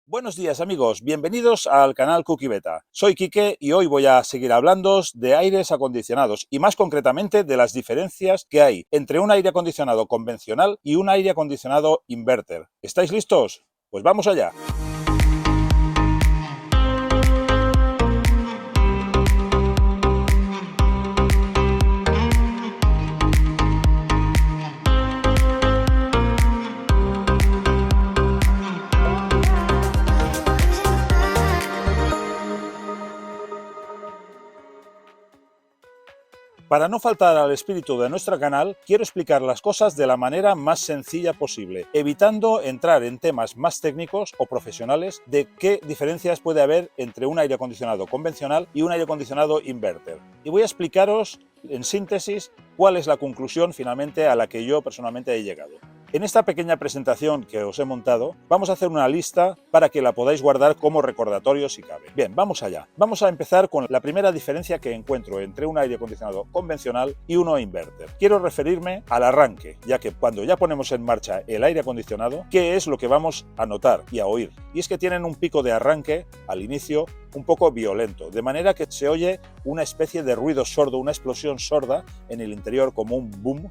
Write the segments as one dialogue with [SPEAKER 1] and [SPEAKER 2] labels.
[SPEAKER 1] Buenos días amigos, bienvenidos al canal Cookie Beta. Soy Quique y hoy voy a seguir hablándoos de aires acondicionados y más concretamente de las diferencias que hay entre un aire acondicionado convencional y un aire acondicionado inverter. ¿Estáis listos? Pues vamos allá. Para no faltar al espíritu de nuestro canal, quiero explicar las cosas de la manera más sencilla posible, evitando entrar en temas más técnicos o profesionales de qué diferencias puede haber entre un aire acondicionado convencional y un aire acondicionado inverter. Y voy a explicaros, en síntesis, cuál es la conclusión finalmente a la que yo personalmente he llegado. En esta pequeña presentación que os he montado, vamos a hacer una lista para que la podáis guardar como recordatorio si cabe. Bien, vamos allá. Vamos a empezar con la primera diferencia que encuentro entre un aire acondicionado convencional y uno inverter. Quiero referirme al arranque, ya que cuando ya ponemos en marcha el aire acondicionado, ¿qué es lo que vamos a notar y a oír? Y es que tienen un pico de arranque al inicio un poco violento, de manera que se oye una especie de ruido sordo, una explosión sorda en el interior como un boom,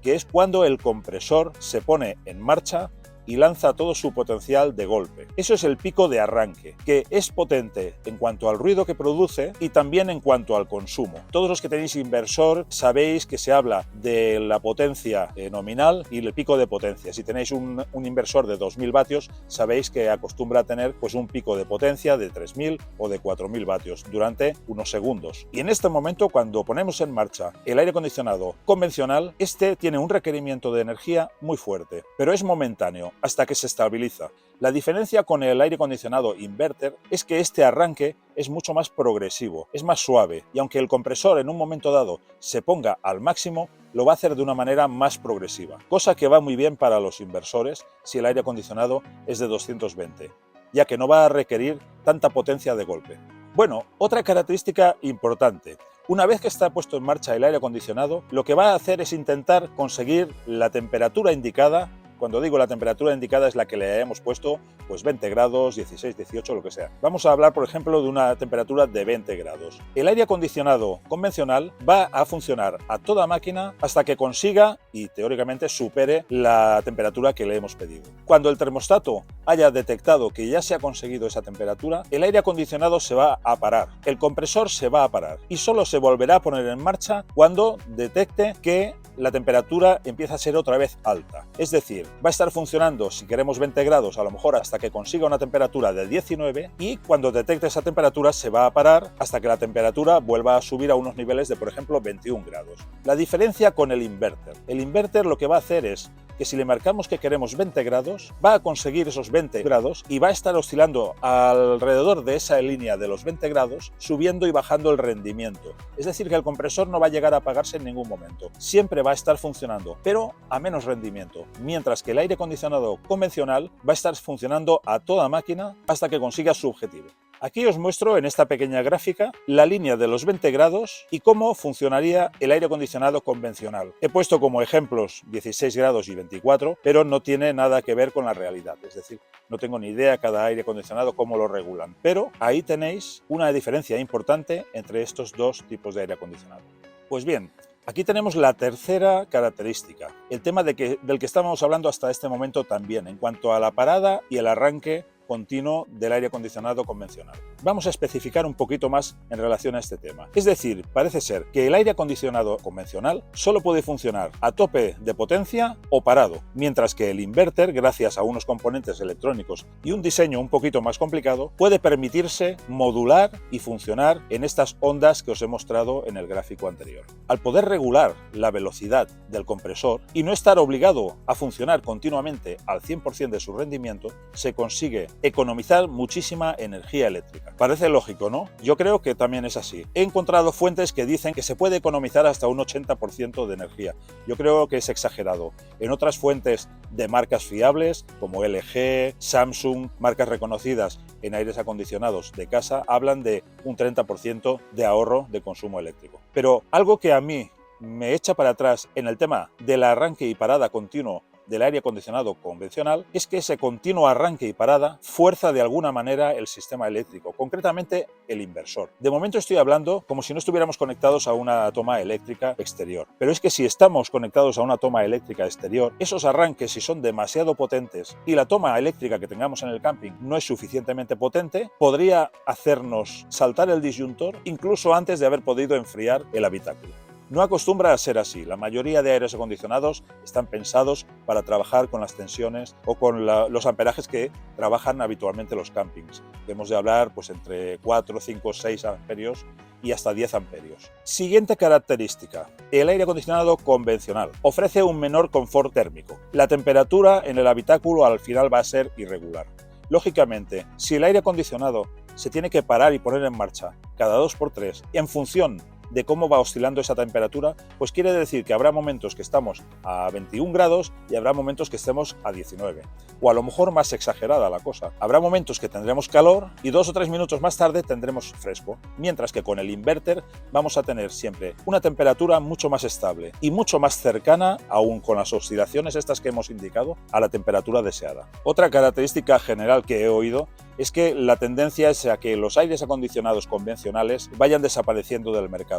[SPEAKER 1] que es cuando el compresor se pone en marcha y lanza todo su potencial de golpe. Eso es el pico de arranque, que es potente en cuanto al ruido que produce y también en cuanto al consumo. Todos los que tenéis inversor sabéis que se habla de la potencia nominal y el pico de potencia. Si tenéis un inversor de 2000 vatios, sabéis que acostumbra a tener pues un pico de potencia de 3000 o de 4000 vatios durante unos segundos. Y en este momento, cuando ponemos en marcha el aire acondicionado convencional, este tiene un requerimiento de energía muy fuerte, pero es momentáneo, hasta que se estabiliza. La diferencia con el aire acondicionado inverter es que este arranque es mucho más progresivo, es más suave, y aunque el compresor en un momento dado se ponga al máximo, lo va a hacer de una manera más progresiva, cosa que va muy bien para los inversores si el aire acondicionado es de 220, ya que no va a requerir tanta potencia de golpe. Bueno, otra característica importante. Una vez que está puesto en marcha el aire acondicionado, lo que va a hacer es intentar conseguir la temperatura indicada. Cuando digo la temperatura indicada es la que le hayamos puesto, pues 20 grados, 16, 18, lo que sea. Vamos a hablar, por ejemplo, de una temperatura de 20 grados. El aire acondicionado convencional va a funcionar a toda máquina hasta que consiga y teóricamente supere la temperatura que le hemos pedido. Cuando el termostato haya detectado que ya se ha conseguido esa temperatura, el aire acondicionado se va a parar, el compresor se va a parar y solo se volverá a poner en marcha cuando detecte que la temperatura empieza a ser otra vez alta. Es decir, va a estar funcionando, si queremos 20 grados, a lo mejor hasta que consiga una temperatura de 19, y cuando detecte esa temperatura se va a parar hasta que la temperatura vuelva a subir a unos niveles de, por ejemplo, 21 grados. La diferencia con el inverter. El inverter lo que va a hacer es que si le marcamos que queremos 20 grados, va a conseguir esos 20 grados y va a estar oscilando alrededor de esa línea de los 20 grados, subiendo y bajando el rendimiento. Es decir, que el compresor no va a llegar a apagarse en ningún momento. Siempre va a estar funcionando, pero a menos rendimiento, mientras que el aire acondicionado convencional va a estar funcionando a toda máquina hasta que consiga su objetivo. Aquí os muestro en esta pequeña gráfica la línea de los 20 grados y cómo funcionaría el aire acondicionado convencional. He puesto como ejemplos 16 grados y 24, pero no tiene nada que ver con la realidad. Es decir, no tengo ni idea cada aire acondicionado cómo lo regulan. Pero ahí tenéis una diferencia importante entre estos dos tipos de aire acondicionado. Pues bien, aquí tenemos la tercera característica, el tema del que estábamos hablando hasta este momento también, en cuanto a la parada y el arranque continuo del aire acondicionado convencional. Vamos a especificar un poquito más en relación a este tema. Es decir, parece ser que el aire acondicionado convencional solo puede funcionar a tope de potencia o parado, mientras que el inverter, gracias a unos componentes electrónicos y un diseño un poquito más complicado, puede permitirse modular y funcionar en estas ondas que os he mostrado en el gráfico anterior. Al poder regular la velocidad del compresor y no estar obligado a funcionar continuamente al 100% de su rendimiento, se consigue economizar muchísima energía eléctrica. Parece lógico, ¿no? Yo creo que también es así. He encontrado fuentes que dicen que se puede economizar hasta un 80% de energía. Yo creo que es exagerado. En otras fuentes de marcas fiables, como LG, Samsung, marcas reconocidas en aires acondicionados de casa, hablan de un 30% de ahorro de consumo eléctrico. Pero algo que a mí me echa para atrás en el tema del arranque y parada continuo del aire acondicionado convencional es que ese continuo arranque y parada fuerza de alguna manera el sistema eléctrico, concretamente el inversor. De momento estoy hablando como si no estuviéramos conectados a una toma eléctrica exterior, pero es que si estamos conectados a una toma eléctrica exterior, esos arranques, si son demasiado potentes y la toma eléctrica que tengamos en el camping no es suficientemente potente, podría hacernos saltar el disyuntor incluso antes de haber podido enfriar el habitáculo. No acostumbra a ser así. La mayoría de aires acondicionados están pensados para trabajar con las tensiones o con los amperajes que trabajan habitualmente los campings. Debemos de hablar pues entre 4, 5, 6 amperios y hasta 10 amperios. Siguiente característica. El aire acondicionado convencional ofrece un menor confort térmico. La temperatura en el habitáculo al final va a ser irregular. Lógicamente, si el aire acondicionado se tiene que parar y poner en marcha cada 2×3 en función de cómo va oscilando esa temperatura, pues quiere decir que habrá momentos que estamos a 21 grados y habrá momentos que estemos a 19. O a lo mejor más exagerada la cosa. Habrá momentos que tendremos calor y 2 o 3 minutos más tarde tendremos fresco. Mientras que con el inverter vamos a tener siempre una temperatura mucho más estable y mucho más cercana, aún con las oscilaciones estas que hemos indicado, a la temperatura deseada. Otra característica general que he oído es que la tendencia es a que los aires acondicionados convencionales vayan desapareciendo del mercado.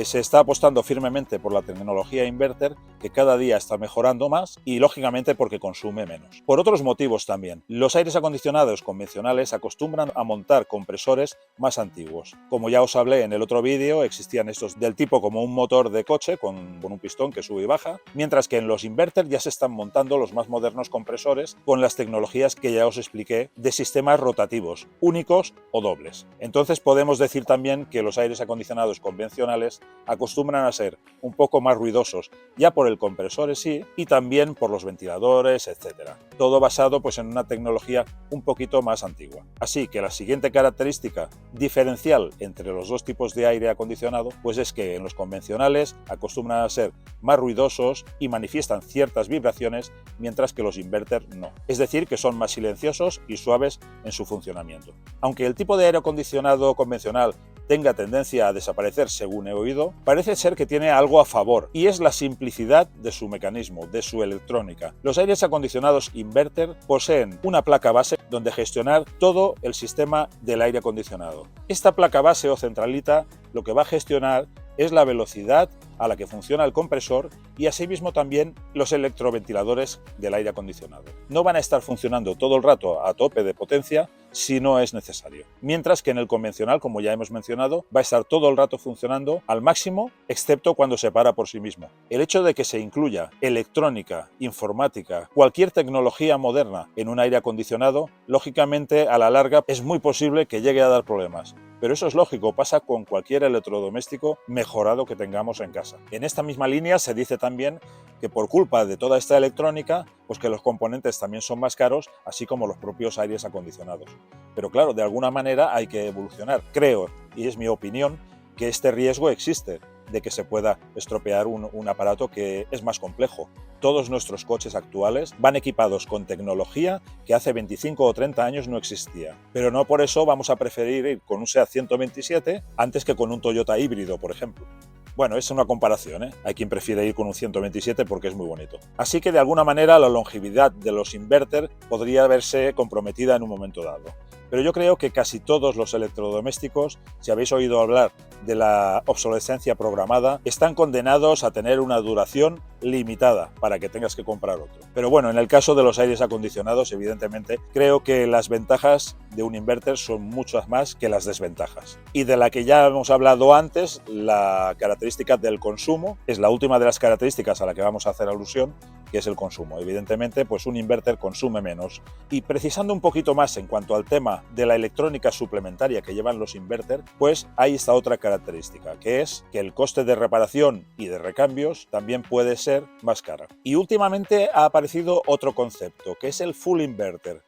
[SPEAKER 1] Se está apostando firmemente por la tecnología inverter, que cada día está mejorando más y lógicamente porque consume menos. Por otros motivos también, los aires acondicionados convencionales acostumbran a montar compresores más antiguos. Como ya os hablé en el otro vídeo, existían estos del tipo como un motor de coche con un pistón que sube y baja, mientras que en los inverter ya se están montando los más modernos compresores con las tecnologías que ya os expliqué de sistemas rotativos, únicos o dobles. Entonces podemos decir también que los aires acondicionados convencionales acostumbran a ser un poco más ruidosos, ya por el compresor en sí y también por los ventiladores, etc. Todo basado pues en una tecnología un poquito más antigua. Así que la siguiente característica diferencial entre los dos tipos de aire acondicionado pues es que en los convencionales acostumbran a ser más ruidosos y manifiestan ciertas vibraciones, mientras que los inverter no. Es decir, que son más silenciosos y suaves en su funcionamiento. Aunque el tipo de aire acondicionado convencional tenga tendencia a desaparecer según he oído, parece ser que tiene algo a favor, y es la simplicidad de su mecanismo, de su electrónica. Los aires acondicionados inverter poseen una placa base donde gestionar todo el sistema del aire acondicionado. Esta placa base o centralita lo que va a gestionar es la velocidad a la que funciona el compresor y asimismo también los electroventiladores del aire acondicionado. No van a estar funcionando todo el rato a tope de potencia si no es necesario. Mientras que en el convencional, como ya hemos mencionado, va a estar todo el rato funcionando al máximo, excepto cuando se para por sí mismo. El hecho de que se incluya electrónica, informática, cualquier tecnología moderna en un aire acondicionado, lógicamente a la larga es muy posible que llegue a dar problemas. Pero eso es lógico, pasa con cualquier electrodoméstico mejorado que tengamos en casa. En esta misma línea se dice también que por culpa de toda esta electrónica, pues que los componentes también son más caros, así como los propios aires acondicionados. Pero claro, de alguna manera hay que evolucionar. Creo, y es mi opinión, que este riesgo existe de que se pueda estropear un aparato que es más complejo. Todos nuestros coches actuales van equipados con tecnología que hace 25 o 30 años no existía. Pero no por eso vamos a preferir ir con un SEAT 127 antes que con un Toyota híbrido, por ejemplo. Bueno, es una comparación, ¿eh? Hay quien prefiere ir con un 127 porque es muy bonito. Así que de alguna manera la longevidad de los inverter podría verse comprometida en un momento dado. Pero yo creo que casi todos los electrodomésticos, si habéis oído hablar de la obsolescencia programada, están condenados a tener una duración limitada para que tengas que comprar otro. Pero bueno, en el caso de los aires acondicionados, evidentemente, creo que las ventajas de un inverter son muchas más que las desventajas. Y de la que ya hemos hablado antes, la característica del consumo es la última de las características a la que vamos a hacer alusión, que es el consumo. Evidentemente, pues un inverter consume menos. Y precisando un poquito más en cuanto al tema de la electrónica suplementaria que llevan los inverter, pues hay esta otra característica, que es que el coste de reparación y de recambios también puede ser más cara. Y últimamente ha aparecido otro concepto, que es el full inverter.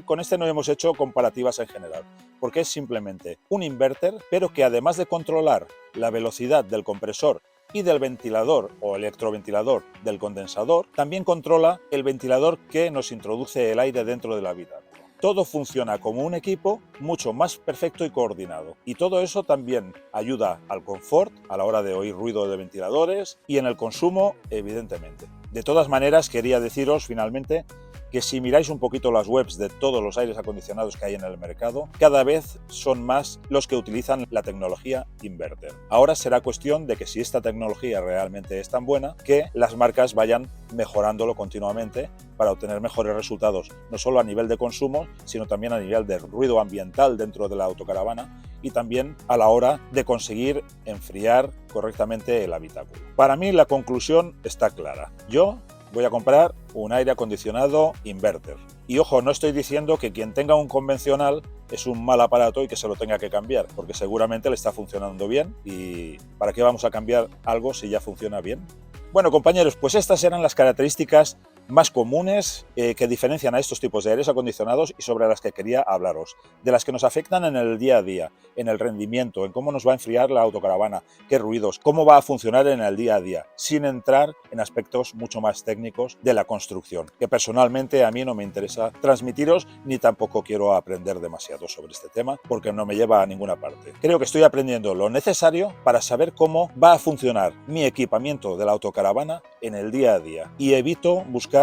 [SPEAKER 1] Con este no hemos hecho comparativas en general, porque es simplemente un inverter, pero que además de controlar la velocidad del compresor y del ventilador o electroventilador del condensador, también controla el ventilador que nos introduce el aire dentro del habitáculo. Todo funciona como un equipo mucho más perfecto y coordinado. Y todo eso también ayuda al confort a la hora de oír ruido de ventiladores y en el consumo, evidentemente. De todas maneras, quería deciros finalmente que si miráis un poquito las webs de todos los aires acondicionados que hay en el mercado, cada vez son más los que utilizan la tecnología inverter. Ahora será cuestión de que si esta tecnología realmente es tan buena, que las marcas vayan mejorándolo continuamente para obtener mejores resultados, no solo a nivel de consumo, sino también a nivel de ruido ambiental dentro de la autocaravana y también a la hora de conseguir enfriar correctamente el habitáculo. Para mí la conclusión está clara. Yo voy a comprar un aire acondicionado inverter. Y ojo, no estoy diciendo que quien tenga un convencional es un mal aparato y que se lo tenga que cambiar, porque seguramente le está funcionando bien y ¿para qué vamos a cambiar algo si ya funciona bien? Bueno, compañeros, pues estas eran las características más comunes que diferencian a estos tipos de aires acondicionados y sobre las que quería hablaros, de las que nos afectan en el día a día, en el rendimiento, en cómo nos va a enfriar la autocaravana, qué ruidos, cómo va a funcionar en el día a día, sin entrar en aspectos mucho más técnicos de la construcción, que personalmente a mí no me interesa transmitiros ni tampoco quiero aprender demasiado sobre este tema porque no me lleva a ninguna parte. Creo que estoy aprendiendo lo necesario para saber cómo va a funcionar mi equipamiento de la autocaravana en el día a día y evito buscar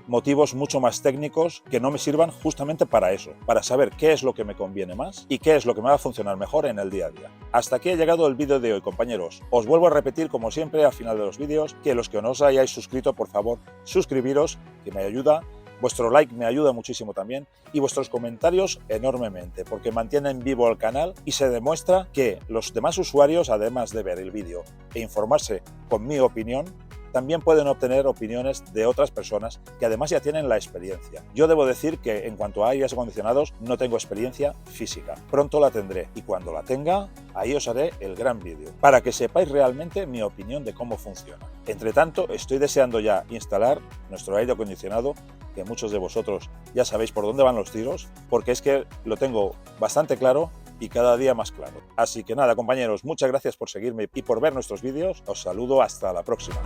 [SPEAKER 1] motivos mucho más técnicos que no me sirvan justamente para eso, para saber qué es lo que me conviene más y qué es lo que me va a funcionar mejor en el día a día. Hasta aquí ha llegado el vídeo de hoy, compañeros. Os vuelvo a repetir, como siempre, al final de los vídeos, que los que no os hayáis suscrito, por favor, suscribiros, que me ayuda. Vuestro like me ayuda muchísimo también y vuestros comentarios enormemente, porque mantienen vivo el canal y se demuestra que los demás usuarios, además de ver el vídeo e informarse con mi opinión, también pueden obtener opiniones de otras personas que además ya tienen la experiencia. Yo debo decir que en cuanto a aires acondicionados no tengo experiencia física. Pronto la tendré y cuando la tenga, ahí os haré el gran vídeo para que sepáis realmente mi opinión de cómo funciona. Entre tanto, estoy deseando ya instalar nuestro aire acondicionado, que muchos de vosotros ya sabéis por dónde van los tiros, porque es que lo tengo bastante claro y cada día más claro. Así que nada, compañeros, muchas gracias por seguirme y por ver nuestros vídeos. Os saludo hasta la próxima.